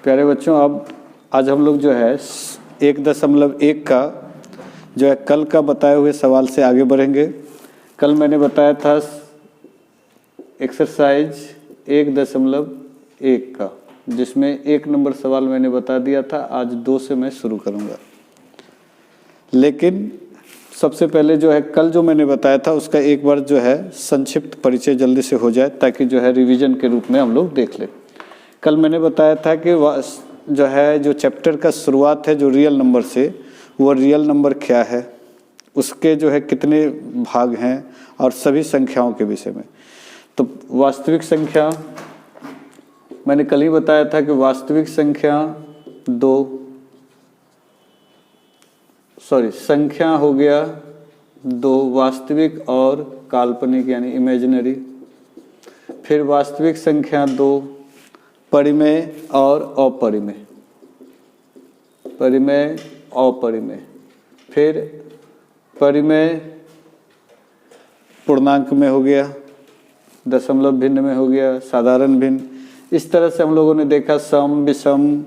प्यारे बच्चों, अब आज हम लोग जो है 1.1 का जो है कल का बताए हुए सवाल से आगे बढ़ेंगे। कल मैंने बताया था एक्सरसाइज 1.1 का, जिसमें 1 नंबर सवाल मैंने बता दिया था। आज 2 से मैं शुरू करूँगा, लेकिन सबसे पहले जो है कल जो मैंने बताया था उसका एक बार जो है संक्षिप्त परिचय जल्दी से हो जाए, ताकि जो है रिवीजन के रूप में हम लोग देख लें। कल मैंने बताया था कि जो है जो चैप्टर का शुरुआत है जो रियल नंबर से, वो रियल नंबर क्या है, उसके जो है कितने भाग हैं और सभी संख्याओं के विषय में। तो वास्तविक संख्या मैंने कल ही बताया था कि वास्तविक संख्या संख्या हो गया 2, वास्तविक और काल्पनिक यानी इमेजिनरी। फिर वास्तविक संख्या 2, परिमेय और अपरिमेय, परिमेय अपरिमेय। फिर परिमेय पूर्णांक में हो गया, दशमलव भिन्न में हो गया, साधारण भिन्न। इस तरह से हम लोगों ने देखा सम, विषम,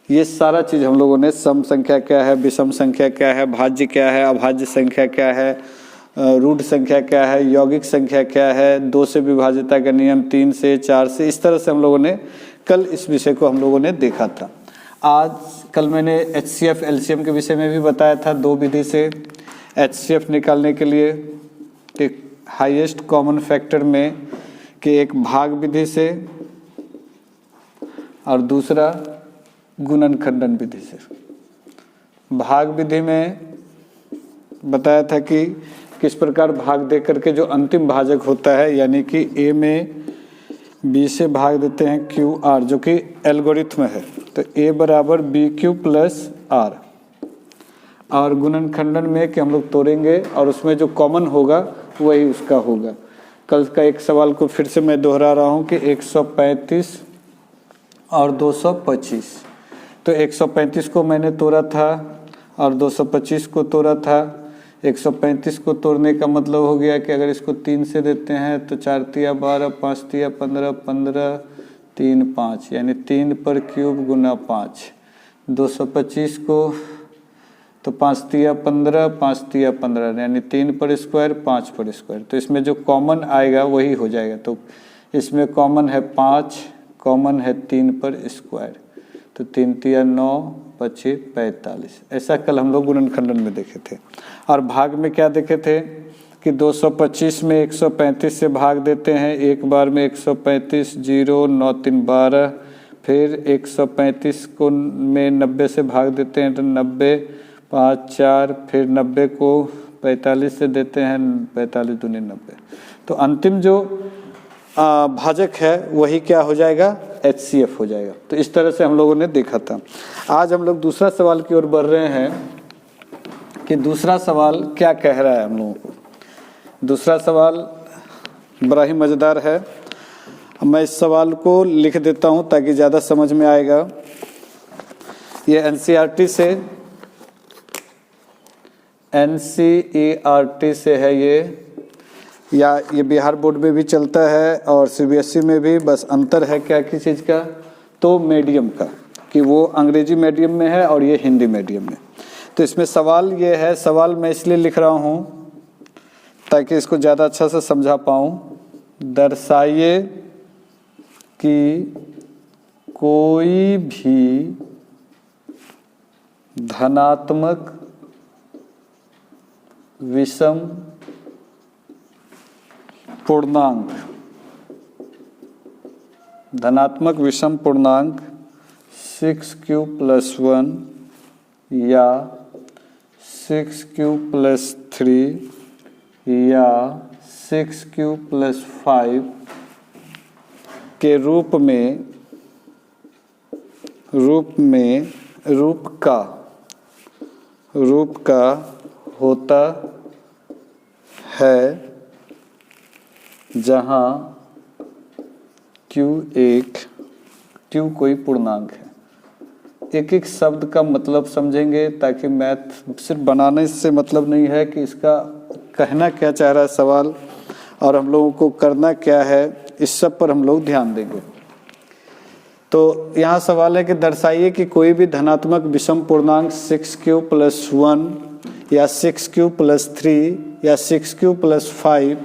ये सारा चीज़ हम लोगों ने, सम संख्या क्या है, विषम संख्या क्या है, भाज्य क्या है, अभाज्य संख्या क्या है, रूट संख्या क्या है, यौगिक संख्या क्या है, 2 से विभाज्यता का नियम, 3 से, 4 से, इस तरह से हम लोगों ने कल इस विषय को हम लोगों ने देखा था। कल मैंने HCF LCM के विषय में भी बताया था 2 विधि से HCF निकालने के लिए, एक हाईएस्ट कॉमन फैक्टर में कि एक भाग विधि से और दूसरा गुणन खंडन विधि से। भाग विधि में बताया था कि किस प्रकार भाग दे करके जो अंतिम भाजक होता है, यानी कि A में B से भाग देते हैं QR, जो कि एल्गोरिथ्म है। तो A बराबर BQ प्लस R। और गुणन खंडन में कि हम लोग तोड़ेंगे और उसमें जो कॉमन होगा वही उसका होगा। कल का एक सवाल को फिर से मैं दोहरा रहा हूँ कि 135 और 225। तो 135 को मैंने तोड़ा था और 225 को तोड़ा था। 135 को तोड़ने का मतलब हो गया कि अगर इसको 3 से देते हैं तो 4 तिया 12, 5 तिया 15, 15 3 5, यानी 3 पर क्यूब गुना 5। 225 को तो 5 तिया 15, 5 तिया 15, यानी 3 पर स्क्वायर, 5 पर स्क्वायर। तो इसमें जो कॉमन आएगा वही हो जाएगा। तो इसमें कॉमन है 5, कॉमन है 3 पर स्क्वायर, तो 3 तिया 9, 25 45। ऐसा कल हम लोग गुणनखंडन में देखे थे। और भाग में क्या देखे थे कि 225 में 135 से भाग देते हैं एक बार में, 135 0 9 3 12। फिर 135 को में 90 से भाग देते हैं तो 90 5 4। फिर 90 को 45 से देते हैं, 45 दूनी 90। तो अंतिम जो भाजक है वही क्या हो जाएगा, HCF हो जाएगा। तो इस तरह से हम लोगों ने देखा था। आज हम लोग दूसरा सवाल की ओर बढ़ रहे हैं कि दूसरा सवाल क्या कह रहा है हम लोगों को। दूसरा सवाल बड़ा ही मज़ेदार है। मैं इस सवाल को लिख देता हूं ताकि ज़्यादा समझ में आएगा। ये NCERT से है ये, या ये बिहार बोर्ड में भी चलता है और CBSE में भी। बस अंतर है क्या किस चीज़ का, तो मीडियम का, कि वो अंग्रेजी मीडियम में है और ये हिंदी मीडियम में। तो इसमें सवाल ये है, सवाल मैं इसलिए लिख रहा हूँ ताकि इसको ज़्यादा अच्छा से समझा पाऊँ। दर्शाइए कि कोई भी धनात्मक विषम पूर्णांक, धनात्मक विषम पूर्णांक 6q + 1 या 6q + 3 या 6q + 5 के रूप का होता है, जहाँ Q कोई पूर्णांक है। एक एक शब्द का मतलब समझेंगे, ताकि मैथ सिर्फ बनाने से मतलब नहीं है कि इसका कहना क्या चाह रहा है सवाल और हम लोगों को करना क्या है, इस सब पर हम लोग ध्यान देंगे। तो यहाँ सवाल है कि दर्शाइए कि कोई भी धनात्मक विषम पूर्णांक 6q + 1 या 6q + 3 या 6q + 5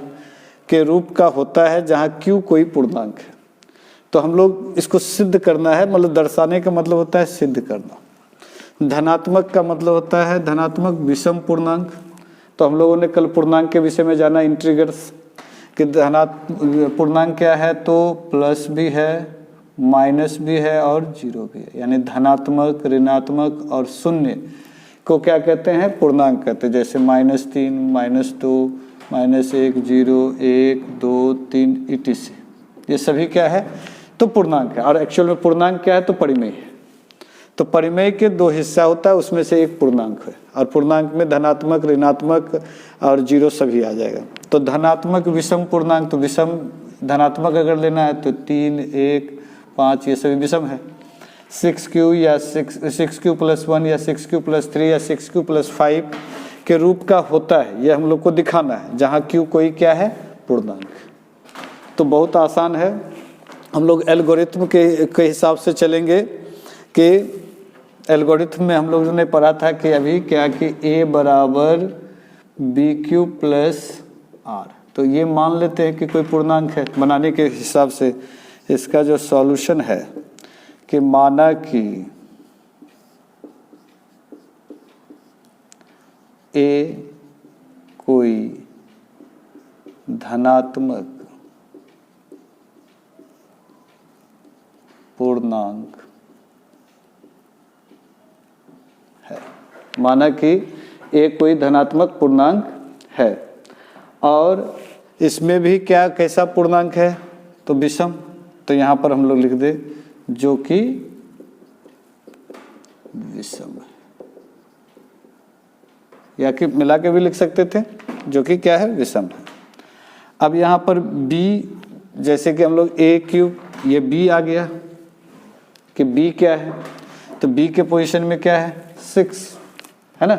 के रूप का होता है जहाँ q कोई पूर्णांक है। तो हम लोग इसको सिद्ध करना है, मतलब दर्शाने का मतलब होता है सिद्ध करना। धनात्मक का मतलब होता है धनात्मक विषम पूर्णांक। तो हम लोगों ने कल पूर्णांक के विषय में जाना इंटीग्रल्स कि पूर्णांक क्या है, तो प्लस भी है, माइनस भी है और जीरो भी है, यानी धनात्मक, ऋणात्मक और शून्य को क्या कहते हैं, पूर्णांक कहते हैं। जैसे -3, -2, -1, 0, 1, 2, 3 etc, ये सभी क्या है, तो पूर्णांक है। और एक्चुअल में पूर्णांक क्या है, तो परिमेय है। तो परिमेय के दो हिस्सा होता है, उसमें से एक पूर्णांक है, और पूर्णांक में धनात्मक, ऋणात्मक और जीरो सभी आ जाएगा। तो धनात्मक विषम पूर्णांक, तो विषम धनात्मक अगर लेना है तो 3, 1, 5 ये सभी विषम है। 6q या 6q + 1 या 6q + 3 या 6q + 5 के रूप का होता है, ये हम लोग को दिखाना है, जहाँ q कोई क्या है, पूर्णांक। तो बहुत आसान है, हम लोग एल्गोरिथम के हिसाब से चलेंगे कि एल्गोरिथम में हम लोगों ने पढ़ा था कि अभी क्या कि a = bq + r। तो ये मान लेते हैं कि कोई पूर्णांक है। बनाने के हिसाब से इसका जो सॉल्यूशन है कि माना कि a कोई धनात्मक पूर्णांक है, माना कि a कोई धनात्मक पूर्णांक है, और इसमें भी क्या कैसा पूर्णांक है, तो विषम। तो यहाँ पर हम लोग लिख दे जो कि विषम है, या कि मिला के भी लिख सकते थे, जो कि क्या है, विषम है। अब यहाँ पर b, जैसे कि हम लोग a3, ये b आ गया कि b क्या है, तो b के पोजीशन में क्या है, 6 है ना।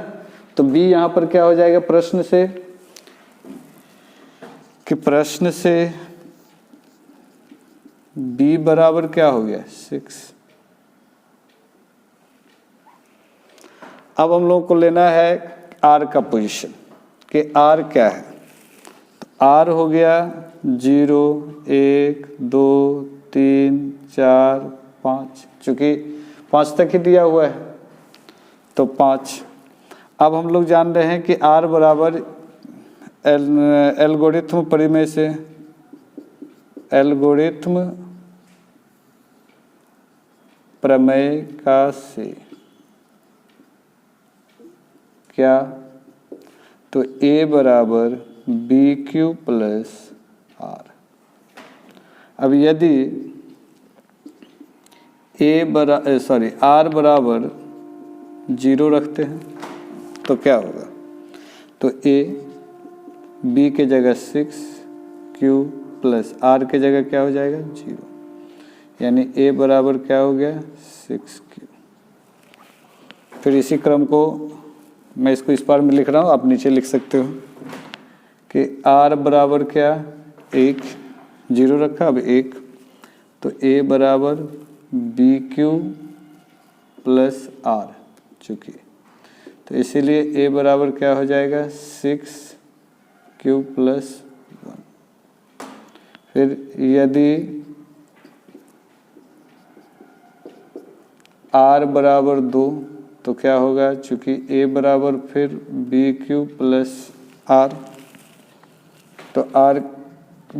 तो b यहाँ पर क्या हो जाएगा, प्रश्न से b बराबर क्या हो गया, 6। अब हम लोगों को लेना है r का पोजीशन कि r क्या है, तो r हो गया 0, 1, 2, 3, 4, 5, चूंकि 5 तक ही दिया हुआ है तो 5। अब हम लोग जान रहे हैं कि r बराबर एल्गोरिथम परिमेय से, एल्गोरिथम प्रमेय का से क्या, तो a = bq + r। अब यदि r बराबर 0 रखते हैं तो क्या होगा, तो a b के जगह 6, q + r के जगह क्या हो जाएगा, 0, यानी a बराबर क्या हो गया, 6q। फिर इसी क्रम को मैं इसको इस बार में लिख रहा हूँ, आप नीचे लिख सकते हो कि r बराबर क्या, 1, 0 रखा, अब 1, तो a बराबर bq + r चूँकि, तो इसीलिए a बराबर क्या हो जाएगा, 6q + 1। फिर यदि r बराबर 2 तो क्या होगा, चूँकि a बराबर फिर bq + r, तो r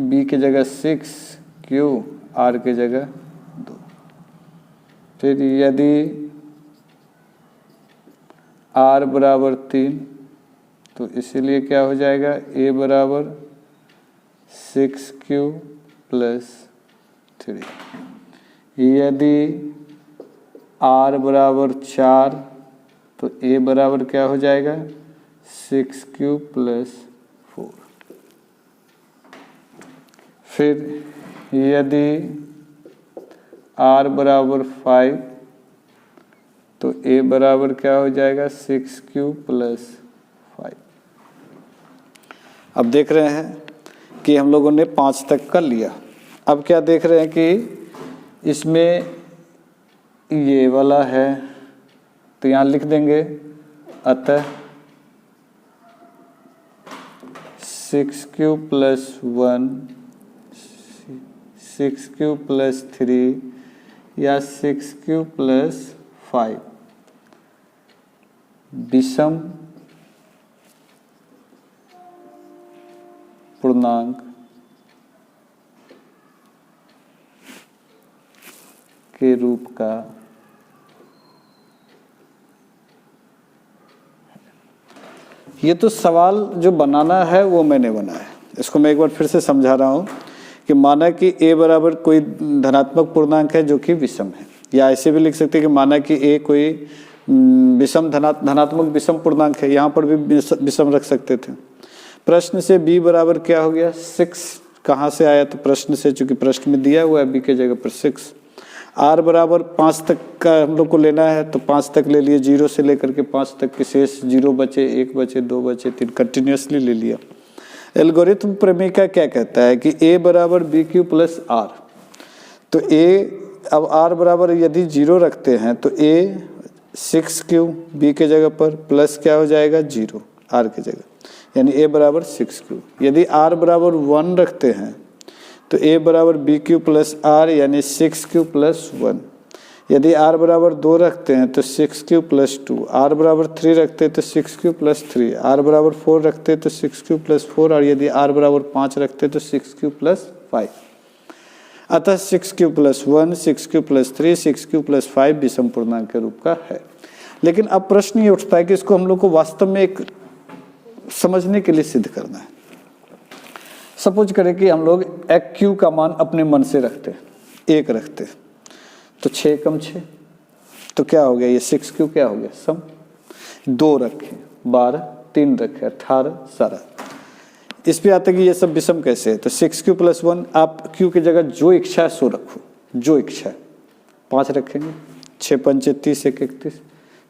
b के जगह 6, q r के जगह 2। फिर यदि r बराबर 3 तो इसीलिए क्या हो जाएगा, a बराबर 6q + 3। यदि r बराबर 4 तो a बराबर क्या हो जाएगा, 6q + 4। फिर यदि r बराबर 5 तो a बराबर क्या हो जाएगा, 6q + 5। अब देख रहे हैं कि हम लोगों ने 5 तक का लिया। अब क्या देख रहे हैं कि इसमें ये वाला है, तो यहाँ लिख देंगे अतः 6q + 1 6q + 3 या 6q + 5 विषम पूर्णांक के रूप का ये तो सवाल जो बनाना है वो मैंने बनाया। इसको मैं एक बार फिर से समझा रहा हूँ कि माना कि a बराबर कोई धनात्मक पूर्णांक है जो कि विषम है, या ऐसे भी लिख सकते हैं कि माना कि a कोई विषम धनात्मक विषम पूर्णांक है, यहाँ पर भी विषम रख सकते थे। प्रश्न से b बराबर क्या हो गया 6, कहाँ से आया, तो प्रश्न से, चूंकि प्रश्न में दिया हुआ है b की जगह पर 6। r बराबर 5 तक का हम लोग को लेना है, तो 5 तक ले लिए, 0 से लेकर के 5 तक के शेष 0 बचे, 1 बचे, 2 बचे, 3 कंटिन्यूसली ले लिया। एल्गोरिथम प्रमेय क्या कहता है कि a बराबर BQ + r, तो a अब r बराबर यदि 0 रखते हैं तो a 6q b के जगह पर प्लस क्या हो जाएगा 0 r की जगह, यानी a बराबर 6q। यदि r बराबर 1 रखते हैं तो a बराबर BQ + r यानी 6q + 1। यदि r बराबर 2 रखते हैं तो 6q + 2, r बराबर 3 रखते हैं तो 6q + 3, r बराबर 4 रखते हैं तो 6q + 4, और यदि r बराबर 5 रखते हैं तो 6q + 5। अतः 6q + 1, 6q + 3, 6q + 5 विषम पूर्णांक के रूप का है। लेकिन अब प्रश्न ये उठता है कि इसको हम लोग को वास्तव में एक समझने के लिए सिद्ध करना है। सपोज करें कि हम लोग q का मान अपने मन से रखते, 1 रखते, तो 6 × 6 तो क्या हो गया, ये 6q क्या हो गया सम। 2 रखे 12, 3 रखे 18 सारा। इस पे आता है कि ये सब विषम कैसे है, तो 6q + 1, आप q की जगह जो इच्छा है सो रखो, जो इच्छा है। 5 रखेंगे, 6 × 5 = 30, 1 = 31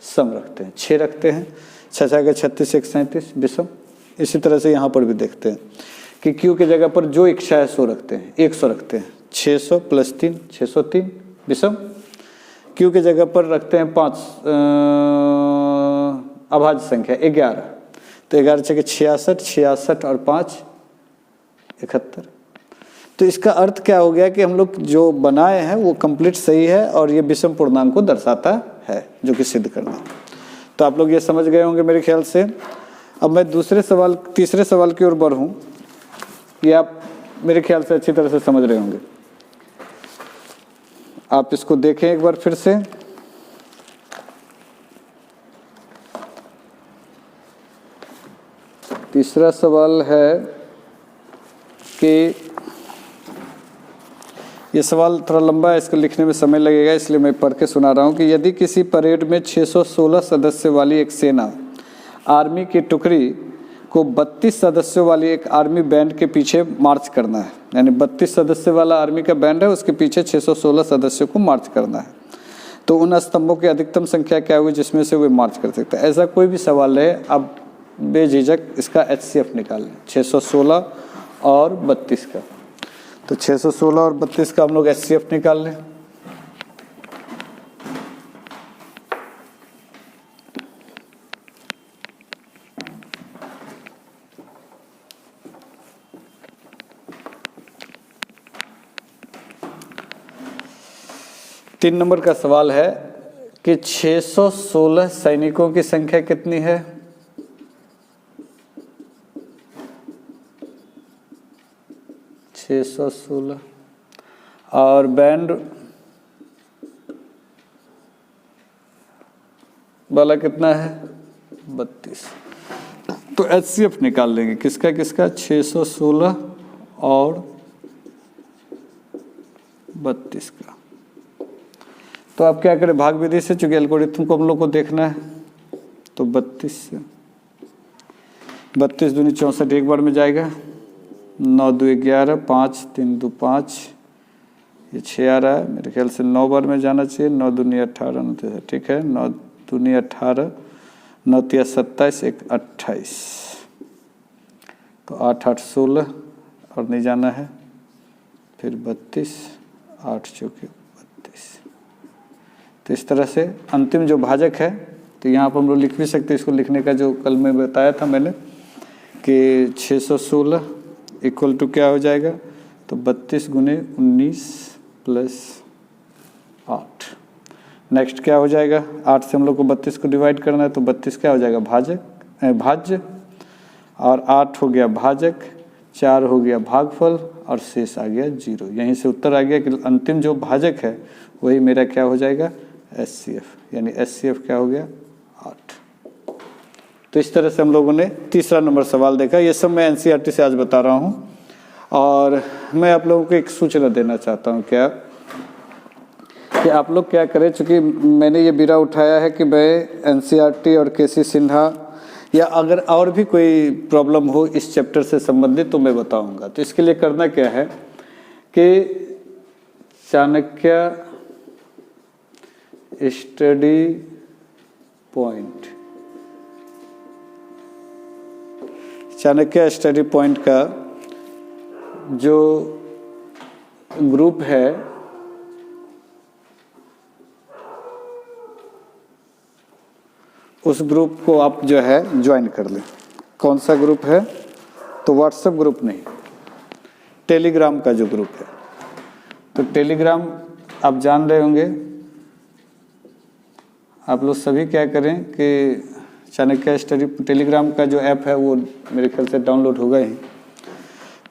सम रखते हैं। 6 रखते हैं, 6 × 6 = 36, 1 = 37 विषम। इसी तरह से यहाँ पर भी देखते हैं कि q की जगह पर जो इच्छा है सो रखते हैं, 100 रखते हैं, 600 + 3 603 विषम। q की जगह पर रखते हैं 5 अभाज्य संख्या 11, तो 11 × 66, 66 और 5 71। तो इसका अर्थ क्या हो गया कि हम लोग जो बनाए हैं वो कंप्लीट सही है और ये विषम पूर्णांक को दर्शाता है, जो कि सिद्ध करना। तो आप लोग ये समझ गए होंगे मेरे ख्याल से। अब मैं तीसरे सवाल की ओर बढ़ूँ, ये आप मेरे ख्याल से अच्छी तरह से समझ रहे होंगे। आप इसको देखें एक बार फिर से। तीसरा सवाल है कि ये सवाल थोड़ा लंबा है, इसको लिखने में समय लगेगा, इसलिए मैं पढ़ के सुना रहा हूँ कि यदि किसी परेड में 616 सदस्य वाली एक सेना आर्मी की टुकड़ी को 32 सदस्यों वाली एक आर्मी बैंड के पीछे मार्च करना है, यानी 32 सदस्य वाला आर्मी का बैंड है, उसके पीछे 616 सदस्यों को मार्च करना है, तो उन स्तंभों की अधिकतम संख्या क्या हुई जिसमें से वे मार्च कर सकते हैं। ऐसा कोई भी सवाल है, अब बेझिझक इसका HCF निकाल लें, 616 और 32 का। तो 616 और 32 का हम लोग HCF निकाल लें। तीन नंबर का सवाल है कि 616 सैनिकों की संख्या कितनी है? छः 616 और बैंड वाला कितना है 32। तो HCF निकाल लेंगे किसका किसका, 616 और 32 का। तो आप क्या करें, भाग विधि से, चूंकि एल्गोरिथम को हम लोग को देखना है, तो 32 से 32 दूनी 64 एक बार में जाएगा, 9 2 11, 5 3 2 5, ये 6 आ रहा है, मेरे ख्याल से 9 बार में जाना चाहिए, 9 दूनी 18, 9 ठीक है, 9 दूनी 18, 9 3 27, 1 28, तो 8 8 16 और नहीं जाना है, फिर 32, 8 4 32, तो इस तरह से अंतिम जो भाजक है, तो यहाँ पर हम लोग लिख भी सकते हैं, इसको लिखने का जो कल में बताया था मैंने कि 616 इक्वल टू क्या हो जाएगा, तो 32 गुने 19 प्लस 8। नेक्स्ट क्या हो जाएगा, 8 से हम लोग को 32 को डिवाइड करना है, तो 32 क्या हो जाएगा भाज्य, और 8 हो गया भाजक, 4 हो गया भागफल, और शेष आ गया 0। यहीं से उत्तर आ गया कि अंतिम जो भाजक है वही मेरा क्या हो जाएगा HCF, यानी HCF क्या हो गया 8। तो इस तरह से हम लोगों ने तीसरा नंबर सवाल देखा। ये सब मैं NCERT से आज बता रहा हूँ, और मैं आप लोगों को एक सूचना देना चाहता हूँ क्या कि आप लोग क्या करें, चूँकि मैंने ये बीड़ा उठाया है कि मैं NCERT और KC सिन्हा या अगर और भी कोई प्रॉब्लम हो इस चैप्टर से संबंधित तो मैं बताऊंगा। तो इसके लिए करना क्या है कि Chanakya study point, Chanakya study point का जो ग्रुप है उस ग्रुप को आप जो है ज्वाइन कर लें। कौन सा ग्रुप है, तो व्हाट्सएप ग्रुप नहीं, टेलीग्राम का जो ग्रुप है। तो टेलीग्राम आप जान रहे होंगे, आप लोग सभी क्या करें कि चाणक्य स्टडी टेलीग्राम का जो ऐप है वो मेरे ख्याल से डाउनलोड होगा ही,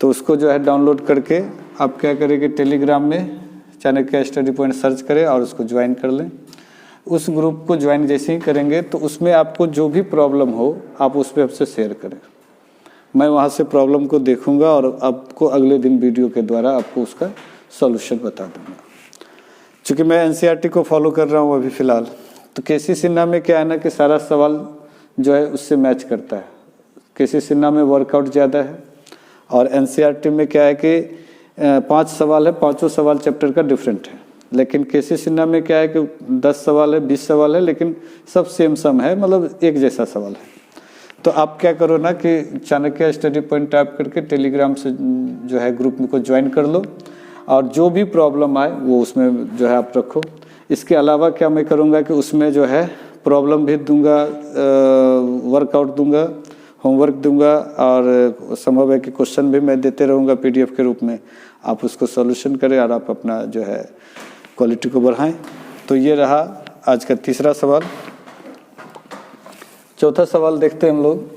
तो उसको जो है डाउनलोड करके आप क्या करें कि टेलीग्राम में चाणक्य स्टडी पॉइंट सर्च करें और उसको ज्वाइन कर लें। उस ग्रुप को ज्वाइन जैसे ही करेंगे तो उसमें आपको जो भी प्रॉब्लम हो आप उस पर हमसे शेयर करें, मैं वहाँ से प्रॉब्लम को देखूंगा और आपको अगले दिन वीडियो के द्वारा आपको उसका सॉल्यूशन बता दूंगा। चूँकि मैं NCERT को फॉलो कर रहा हूँ अभी फ़िलहाल, तो KC सिन्हा में क्या है ना कि सारा सवाल जो है उससे मैच करता है। KC सिन्हा में वर्कआउट ज़्यादा है, और NCERT में क्या है कि 5 सवाल है, 5 सवाल चैप्टर का डिफरेंट है। लेकिन KC सिन्हा में क्या है कि 10 सवाल है, 20 सवाल है, लेकिन सब सेम सम है, मतलब एक जैसा सवाल है। तो आप क्या करो ना कि चाणक्य स्टडी पॉइंट टाइप करके टेलीग्राम से जो है ग्रुप में को ज्वाइन कर लो, और जो भी प्रॉब्लम आए वो उसमें जो है आप रखो। इसके अलावा क्या मैं करूँगा कि उसमें जो है प्रॉब्लम भी दूंगा, वर्कआउट दूंगा, होमवर्क दूंगा, और संभव है कि क्वेश्चन भी मैं देते रहूँगा PDF के रूप में। आप उसको सॉल्यूशन करें और आप अपना जो है क्वालिटी को बढ़ाएं। तो ये रहा आज का तीसरा सवाल। चौथा सवाल देखते हैं हम लोग।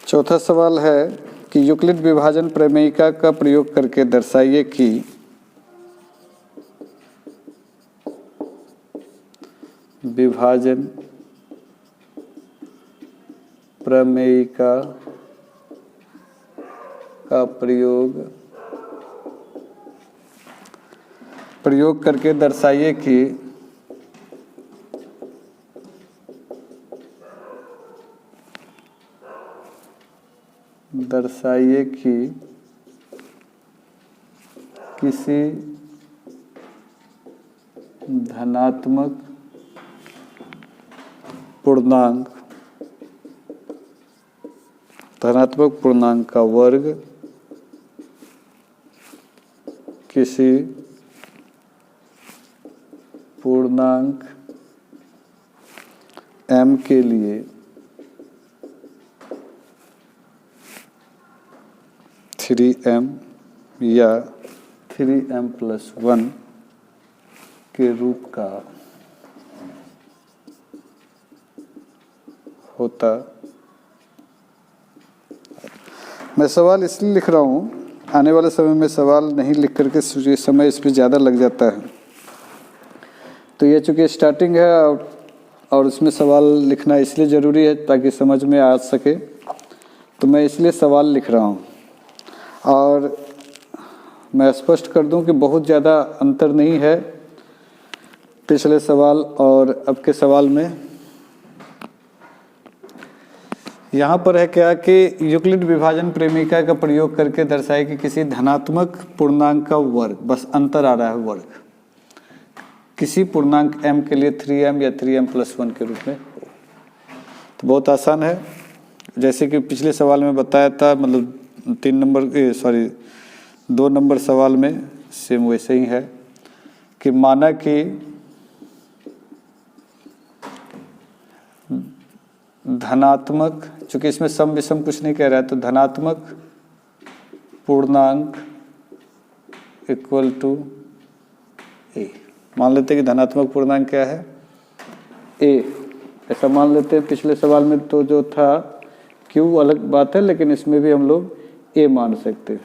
चौथा सवाल है कि यूक्लिड विभाजन प्रमेयिका का प्रयोग करके दर्शाइए कि विभाजन प्रमेयिका का प्रयोग करके दर्शाइए कि किसी धनात्मक पूर्णांक का वर्ग किसी पूर्णांक m के लिए 3m या 3m+1 के रूप का होता। मैं सवाल इसलिए लिख रहा हूँ, आने वाले समय में सवाल नहीं लिख करके समय इस पर ज़्यादा लग जाता है। तो ये चूँकि स्टार्टिंग है और उसमें सवाल लिखना इसलिए ज़रूरी है ताकि समझ में आ सके, तो मैं इसलिए सवाल लिख रहा हूँ। और मैं स्पष्ट कर दूं कि बहुत ज़्यादा अंतर नहीं है पिछले सवाल और अब के सवाल में। यहाँ पर है क्या कि यूक्लिड विभाजन प्रेमिका का प्रयोग करके दर्शाए कि किसी धनात्मक पूर्णांक का वर्ग, बस अंतर आ रहा है वर्ग, किसी पूर्णांक m के लिए 3m या 3m+1 के रूप में। तो बहुत आसान है, जैसे कि पिछले सवाल में बताया था, मतलब 2 नंबर सवाल में सेम वैसे ही है कि माना कि धनात्मक, चूंकि इसमें सम विषम कुछ नहीं कह रहा है, तो धनात्मक पूर्णांक इक्वल टू ए। मान लेते हैं कि धनात्मक पूर्णांक क्या है, ए, ऐसा मान लेते हैं। पिछले सवाल में तो जो था क्यू अलग बात है, लेकिन इसमें भी हम लोग ए मान सकते हैं।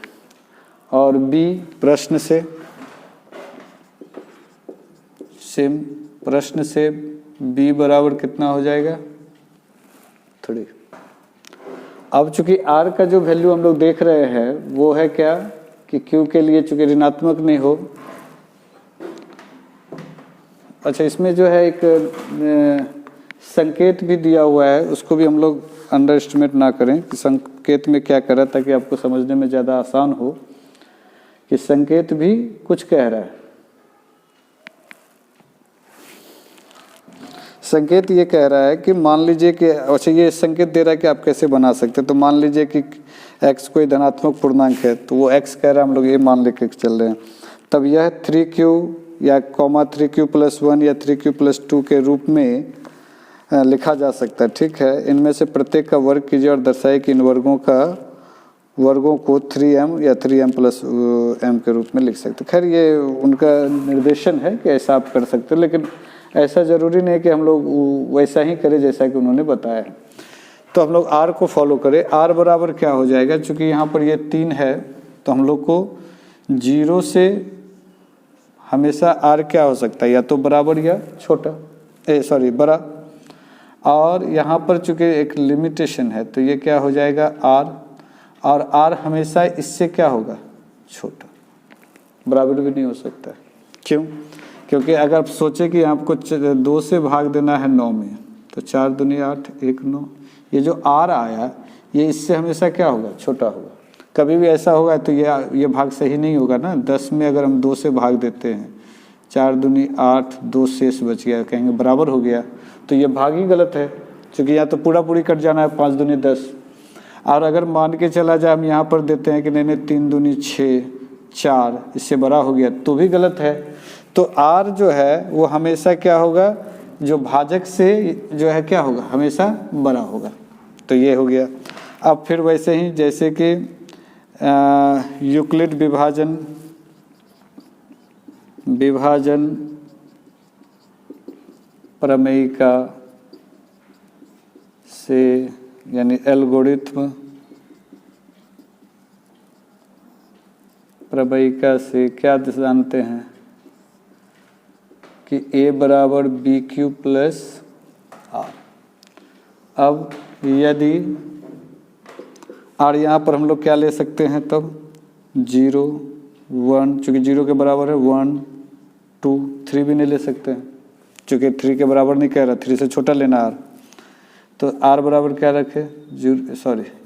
और बी प्रश्न से, सेम प्रश्न से बी बराबर कितना हो जाएगा, 3। अब चूंकि आर का जो वैल्यू हम लोग देख रहे हैं वो है क्या कि क्यू के लिए चूंकि ऋणात्मक नहीं हो, अच्छा इसमें जो है एक संकेत भी दिया हुआ है, उसको भी हम लोग अंडर एस्टिमेट ना करें कि संकेत में क्या कर रहा है, ताकि आपको समझने में ज़्यादा आसान हो कि संकेत भी कुछ कह रहा है। संकेत ये कह रहा है कि मान लीजिए कि, अच्छा ये संकेत दे रहा है कि आप कैसे बना सकते हैं। तो मान लीजिए कि x कोई धनात्मक पूर्णांक है, तो वो x कह रहा है, हम लोग ये मान लेके चल रहे हैं, तब यह 3q या 3q+1 या 3q+2 के रूप में लिखा जा सकता है। ठीक है, इनमें से प्रत्येक का वर्ग कीजिए और दर्शाइए कि इन वर्गों को 3m या 3m+m के रूप में लिख सकते हैं। खैर ये उनका निर्देशन है कि ऐसा आप कर सकते हो, लेकिन ऐसा ज़रूरी नहीं कि हम लोग वैसा ही करें जैसा कि उन्होंने बताया। तो हम लोग r को फॉलो करें। r बराबर क्या हो जाएगा, चूँकि यहाँ पर ये 3 है, तो हम लोग को 0 से हमेशा r क्या हो सकता है, या तो बराबर या छोटा, बड़ा। और यहाँ पर चूँकि एक लिमिटेशन है, तो ये क्या हो जाएगा r, और r हमेशा इससे क्या होगा, छोटा, बराबर भी नहीं हो सकता। क्यों? क्योंकि अगर आप सोचें कि आपको 2 से भाग देना है 9 में, तो 4 दूनी 8, 1 9, ये जो r आया ये इससे हमेशा क्या होगा, छोटा होगा। कभी भी ऐसा होगा तो ये भाग सही नहीं होगा ना। 10 में अगर हम 2 से भाग देते हैं, 4 दूनी 8, 2 शेष बच गया, कहेंगे बराबर हो गया, तो ये भाग ही गलत है, क्योंकि यहाँ तो पूरी कट जाना है, 5 दूनी 10। और अगर मान के चला जाए हम यहाँ पर देते हैं कि नहीं 3 दूनी 6, 4, इससे बड़ा हो गया, तो भी गलत है। तो r जो है वो हमेशा क्या होगा, जो भाजक से जो है क्या होगा, हमेशा बड़ा होगा। तो ये हो गया। अब फिर वैसे ही जैसे कि यूक्लिड विभाजन प्रमेयिका से, यानी एल्गोरिथम प्रमेयिका से क्या जानते हैं कि a बराबर BQ+R। अब यदि R यहाँ पर हम लोग क्या ले सकते हैं, तब 0 1, चूँकि 0 के बराबर है, 1 2 3 भी नहीं ले सकते हैं, चूँकि 3 के बराबर नहीं कह रहा, 3 से छोटा लेना R। तो R बराबर क्या रखे,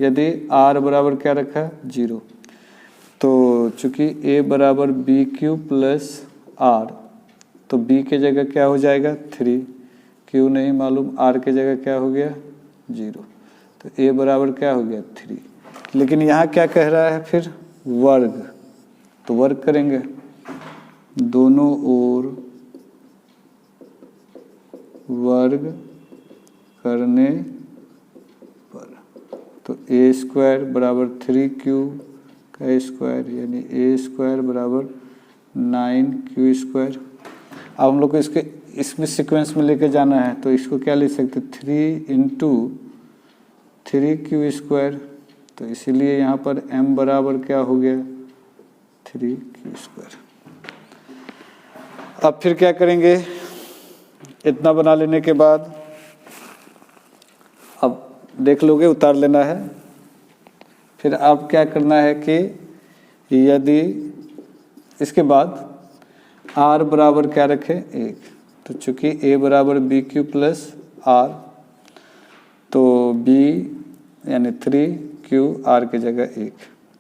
यदि R बराबर क्या रखा है, 0, तो चूँकि a बराबर BQ+R, तो b के जगह क्या हो जाएगा, 3, q नहीं मालूम, r के जगह क्या हो गया, 0, तो a बराबर क्या हो गया, 3। लेकिन यहाँ क्या कह रहा है फिर, वर्ग, तो वर्ग करेंगे दोनों ओर वर्ग करने पर, तो a² बराबर 3q का स्क्वायर, यानी a² बराबर 9q²। अब हम लोग को इसमें सीक्वेंस में लेके जाना है, तो इसको क्या लिख सकते, 3 × 3q²। तो इसीलिए यहाँ पर m बराबर क्या हो गया, 3q²। अब फिर क्या करेंगे, इतना बना लेने के बाद अब देख लोगे, उतार लेना है। फिर अब क्या करना है कि यदि इसके बाद r बराबर क्या रखे, 1, तो चूंकि a बराबर BQ+R, तो b यानी 3q, r की जगह 1,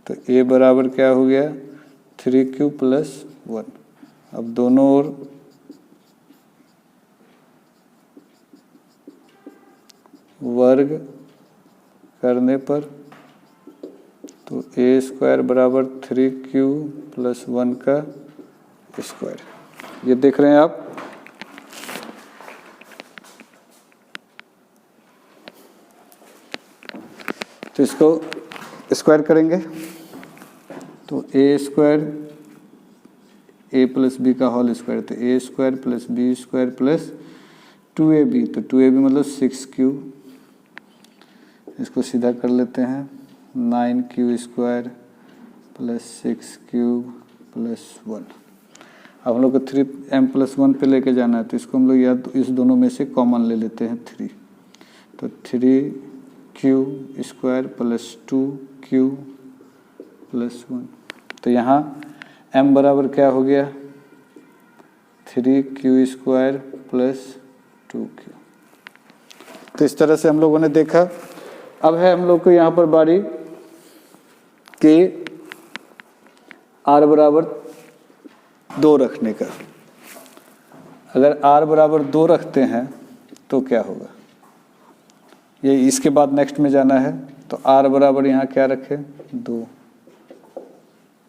तो a बराबर क्या हो गया, 3q+1। अब दोनों ओर वर्ग करने पर तो ए स्क्वायर बराबर 3q + 1 का स्क्वायर। ये देख रहे हैं आप। तो इसको स्क्वायर करेंगे तो ए स्क्वायर a + b का होल स्क्वायर, तो a square + b square + 2ab, तो 2ab मतलब 6q। इसको सीधा कर लेते हैं, 9q स्क्वायर + 6q + 1। अब हम लोग को 3m + 1 पे लेके जाना है, तो इसको हम लोग या तो इस दोनों में से कॉमन ले लेते हैं 3, तो 3q स्क्वायर + 2q + 1। तो यहाँ m बराबर क्या हो गया, 3q स्क्वायर + 2q। तो इस तरह से हम लोगों ने देखा। अब है हम लोग को यहाँ पर बारी कि r बराबर 2 रखने का। अगर r बराबर 2 रखते हैं तो क्या होगा, ये इसके बाद नेक्स्ट में जाना है। तो r बराबर यहाँ क्या रखें, 2,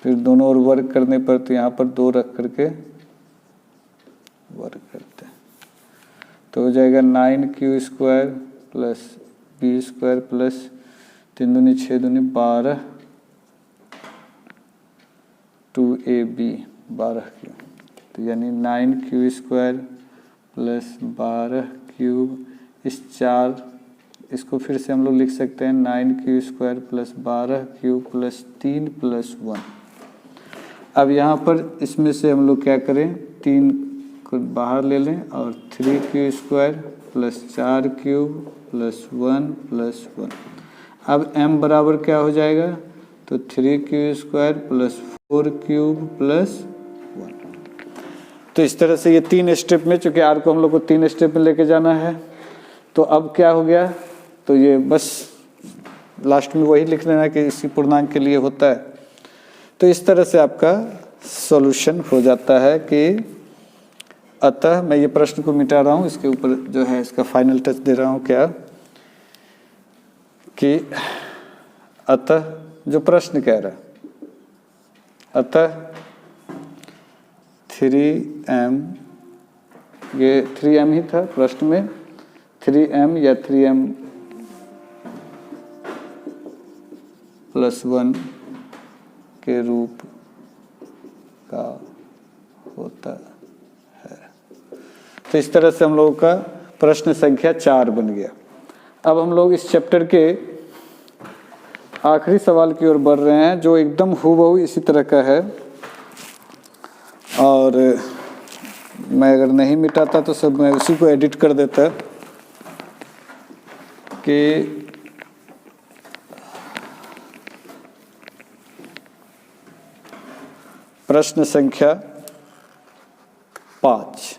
फिर दोनों ओर वर्ग करने पर तो यहाँ पर 2 रख करके वर्ग करते हैं, तो हो जाएगा 9q स्क्वायर + b स्क्वायर + 3 दूनी 6 दूनी 12, 2ab 12q, तो यानी 9q स्क्वायर + 12q, इस 4 इसको फिर से हम लोग लिख सकते हैं 9q स्क्वायर + 12q + 3 + 1। अब यहाँ पर इसमें से हम लोग क्या करें, 3 को बाहर ले लें और 3q स्क्वायर + 4q + 1 + 1। अब m बराबर क्या हो जाएगा, तो 3q स्क्वायर + 4q + 1। तो इस तरह से ये 3 स्टेप में, चूँकि r को हम लोग को 3 स्टेप में लेके जाना है, तो अब क्या हो गया, तो ये बस लास्ट में वही लिख लेना कि इसी पूर्णांक के लिए होता है। तो इस तरह से आपका सॉल्यूशन हो जाता है कि अतः मैं ये प्रश्न को मिटा रहा हूँ, इसके ऊपर जो है इसका फाइनल टच दे रहा हूँ क्या, कि अतः जो प्रश्न कह रहा है, अतः 3m, ये 3m ही था प्रश्न में, 3m या 3m + 1 के रूप का होता है। तो इस तरह से हम लोगों का प्रश्न संख्या 4 बन गया। अब हम लोग इस चैप्टर के आखिरी सवाल की ओर बढ़ रहे हैं, जो एकदम हूबहू इसी तरह का है। और मैं अगर नहीं मिटाता तो सब मैं उसी को एडिट कर देता कि प्रश्न संख्या 5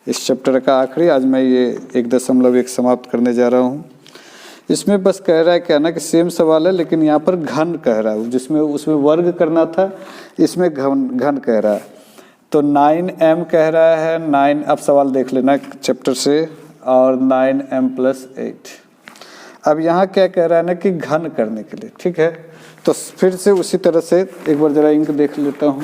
इस चैप्टर का आखिरी, आज मैं ये 1.1 समाप्त करने जा रहा हूँ। इसमें बस कह रहा है क्या ना कि सेम सवाल है, लेकिन यहाँ पर घन कह रहा है, जिसमें उसमें वर्ग करना था, इसमें घन कह रहा है। तो 9m कह रहा है, 9, अब सवाल देख लेना चैप्टर से, और 9m + 8। अब यहाँ क्या कह रहा है ना कि घन करने के लिए, ठीक है। तो फिर से उसी तरह से एक बार जरा इंक देख लेता हूँ।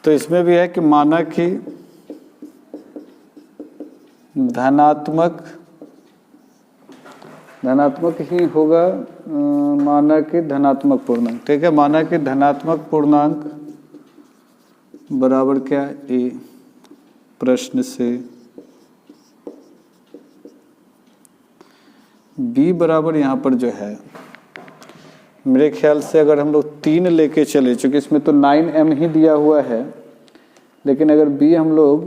तो इसमें भी है कि माना कि धनात्मक ही होगा, माना कि धनात्मक पूर्णांक, ठीक है। माना कि धनात्मक पूर्णांक बराबर क्या, ए प्रश्न से b बराबर यहाँ पर जो है, मेरे ख्याल से अगर हम लोग 3 लेके चले, चूँकि इसमें तो 9m ही दिया हुआ है, लेकिन अगर b हम लोग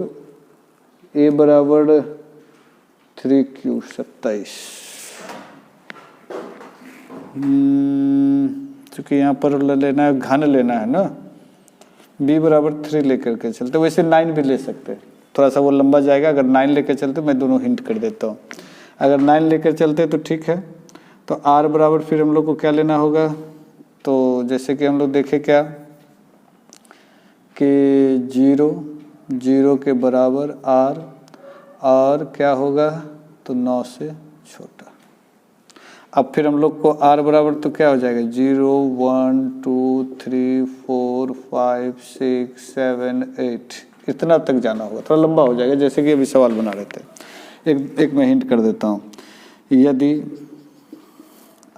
a बराबर 3q 27, चूँकि यहाँ पर लेना है घन लेना है ना, b बराबर 3 लेकर के चलते, वैसे 9 भी ले सकते हैं, थोड़ा सा वो लंबा जाएगा। अगर 9 लेकर चलते मैं दोनों हिंट कर देता हूँ। अगर 9 लेकर चलते तो ठीक है। तो r बराबर फिर हम लोग को क्या लेना होगा, तो जैसे कि हम लोग देखें क्या कि 0 के बराबर r और क्या होगा तो 9 से छोटा। अब फिर हम लोग को r बराबर तो क्या हो जाएगा 0 1 2 3 4 5 6 7 8 इतना तक जाना होगा, थोड़ा लंबा हो जाएगा जैसे कि अभी सवाल बना रहे थे। एक मैं हिंट कर देता हूँ। यदि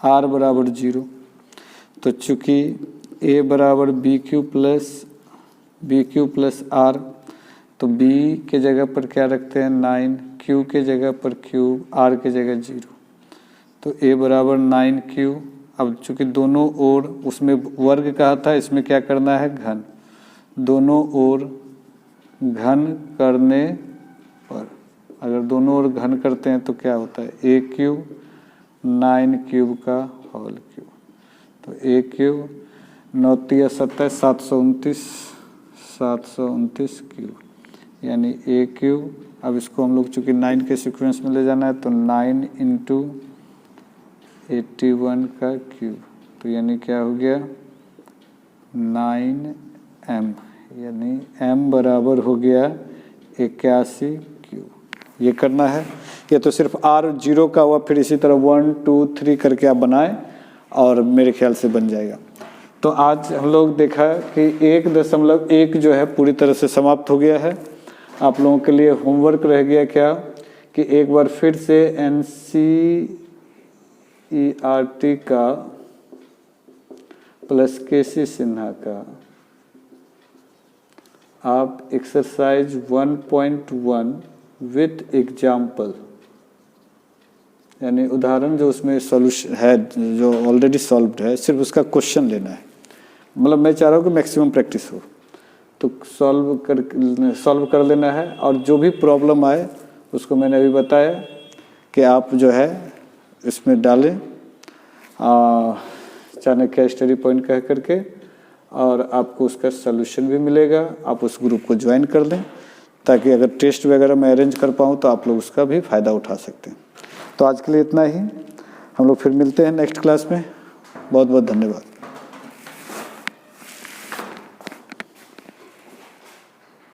r बराबर 0 तो चूँकि a बराबर बी क्यू प्लस r, तो b के जगह पर क्या रखते हैं 9, q के जगह पर क्यूब, r के जगह 0, तो a बराबर 9q। अब चूँकि दोनों ओर उसमें वर्ग कहा था, इसमें क्या करना है घन, दोनों ओर घन करने पर, अगर दोनों ओर घन करते हैं तो क्या होता है a क्यूब 9 क्यूब का होल क्यूब, तो a क्यूब 9 तिया 27 729 क्यूब यानी a क्यूब। अब इसको हम लोग चूँकि 9 के सीक्वेंस में ले जाना है तो 9 इंटू 81 का क्यूब, तो यानी क्या हो गया 9m, यानी m बराबर हो गया 81 क्यूब। ये करना है। ये तो सिर्फ r 0 का हुआ, फिर इसी तरह 1 2 3 करके आप बनाएं और मेरे ख्याल से बन जाएगा। तो आज हम लोग देखा कि 1.1 जो है पूरी तरह से समाप्त हो गया है। आप लोगों के लिए होमवर्क रह गया क्या कि एक बार फिर से NCERT का प्लस KC सिन्हा का आप एक्सरसाइज 1.1 विथ एग्जाम्पल, यानी उदाहरण जो उसमें सॉल्यूशन है जो ऑलरेडी सॉल्व्ड है, सिर्फ उसका क्वेश्चन लेना है। मतलब मैं चाह रहा हूँ कि मैक्सिमम प्रैक्टिस हो, तो सॉल्व कर लेना है। और जो भी प्रॉब्लम आए उसको मैंने अभी बताया कि आप जो है इसमें डालें चाणक्य स्टडी पॉइंट कह करके, और आपको उसका सॉल्यूशन भी मिलेगा। आप उस ग्रुप को ज्वाइन कर लें ताकि अगर टेस्ट वगैरह मैं अरेंज कर पाऊँ तो आप लोग उसका भी फ़ायदा उठा सकते हैं। तो आज के लिए इतना ही, हम लोग फिर मिलते हैं नेक्स्ट क्लास में। बहुत बहुत धन्यवाद।